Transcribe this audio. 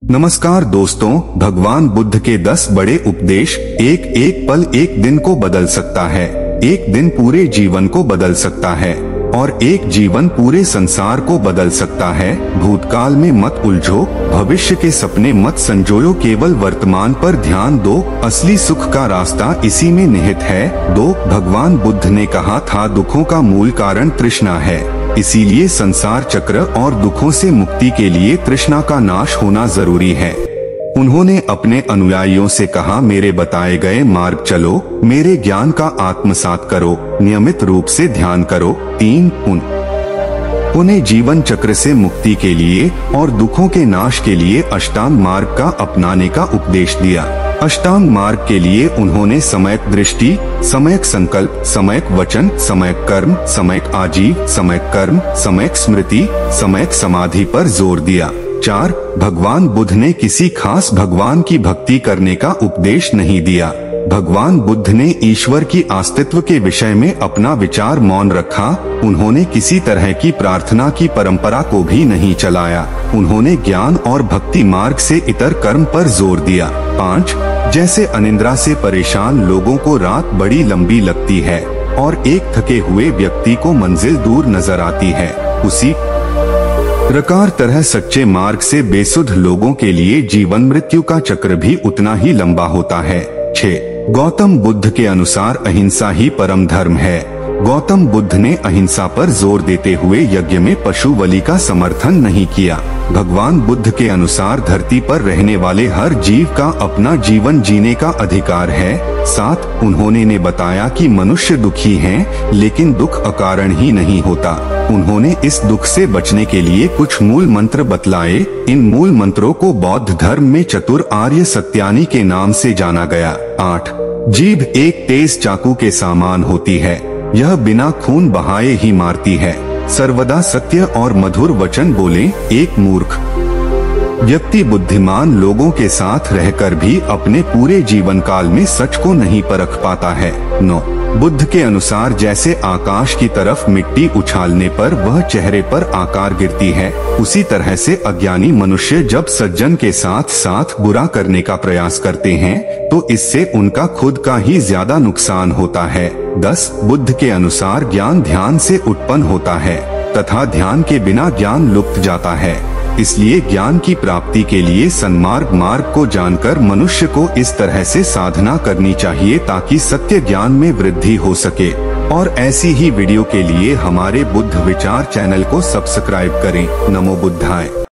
नमस्कार दोस्तों, भगवान बुद्ध के 10 बड़े उपदेश। एक एक पल एक दिन को बदल सकता है, एक दिन पूरे जीवन को बदल सकता है और एक जीवन पूरे संसार को बदल सकता है। भूतकाल में मत उलझो, भविष्य के सपने मत संजोयो, केवल वर्तमान पर ध्यान दो, असली सुख का रास्ता इसी में निहित है। भगवान बुद्ध ने कहा था, दुखों का मूल कारण तृष्णा है, इसीलिए संसार चक्र और दुखों से मुक्ति के लिए तृष्णा का नाश होना जरूरी है। उन्होंने अपने अनुयायियों से कहा, मेरे बताए गए मार्ग चलो, मेरे ज्ञान का आत्मसात करो, नियमित रूप से ध्यान करो। 3 उन्हें जीवन चक्र से मुक्ति के लिए और दुखों के नाश के लिए अष्टांग मार्ग का अपनाने का उपदेश दिया। अष्टांग मार्ग के लिए उन्होंने सम्यक दृष्टि, सम्यक संकल्प, सम्यक वचन, सम्यक कर्म, सम्यक आजीव, सम्यक कर्म, सम्यक स्मृति, सम्यक समाधि पर जोर दिया। 4 भगवान बुद्ध ने किसी खास भगवान की भक्ति करने का उपदेश नहीं दिया। भगवान बुद्ध ने ईश्वर की अस्तित्व के विषय में अपना विचार मौन रखा। उन्होंने किसी तरह की प्रार्थना की परंपरा को भी नहीं चलाया। उन्होंने ज्ञान और भक्ति मार्ग से इतर कर्म पर जोर दिया। 5 जैसे अनिद्रा से परेशान लोगों को रात बड़ी लंबी लगती है और एक थके हुए व्यक्ति को मंजिल दूर नजर आती है, उसी प्रकार तरह सच्चे मार्ग से बेसुध लोगों के लिए जीवन मृत्यु का चक्र भी उतना ही लंबा होता है। 6 गौतम बुद्ध के अनुसार अहिंसा ही परम धर्म है। गौतम बुद्ध ने अहिंसा पर जोर देते हुए यज्ञ में पशु बलि का समर्थन नहीं किया। भगवान बुद्ध के अनुसार धरती पर रहने वाले हर जीव का अपना जीवन जीने का अधिकार है। 7 उन्होंने बताया कि मनुष्य दुखी हैं, लेकिन दुख अकारण ही नहीं होता। उन्होंने इस दुख से बचने के लिए कुछ मूल मंत्र बतलाए। इन मूल मंत्रों को बौद्ध धर्म में चतुर आर्य सत्यानी के नाम से जाना गया। 8 जीभ एक तेज चाकू के समान होती है, यह बिना खून बहाए ही मारती है। सर्वदा सत्य और मधुर वचन बोले। एक मूर्ख व्यक्ति बुद्धिमान लोगों के साथ रहकर भी अपने पूरे जीवन काल में सच को नहीं परख पाता है। 9 बुद्ध के अनुसार जैसे आकाश की तरफ मिट्टी उछालने पर वह चेहरे पर आकार गिरती है, उसी तरह से अज्ञानी मनुष्य जब सज्जन के साथ साथ बुरा करने का प्रयास करते हैं तो इससे उनका खुद का ही ज्यादा नुकसान होता है। 10 बुद्ध के अनुसार ज्ञान ध्यान से उत्पन्न होता है तथा ध्यान के बिना ज्ञान लुप्त जाता है। इसलिए ज्ञान की प्राप्ति के लिए सन्मार्ग मार्ग को जानकर मनुष्य को इस तरह से साधना करनी चाहिए ताकि सत्य ज्ञान में वृद्धि हो सके। और ऐसी ही वीडियो के लिए हमारे बुद्ध विचार चैनल को सब्सक्राइब करें। नमो बुद्धाय।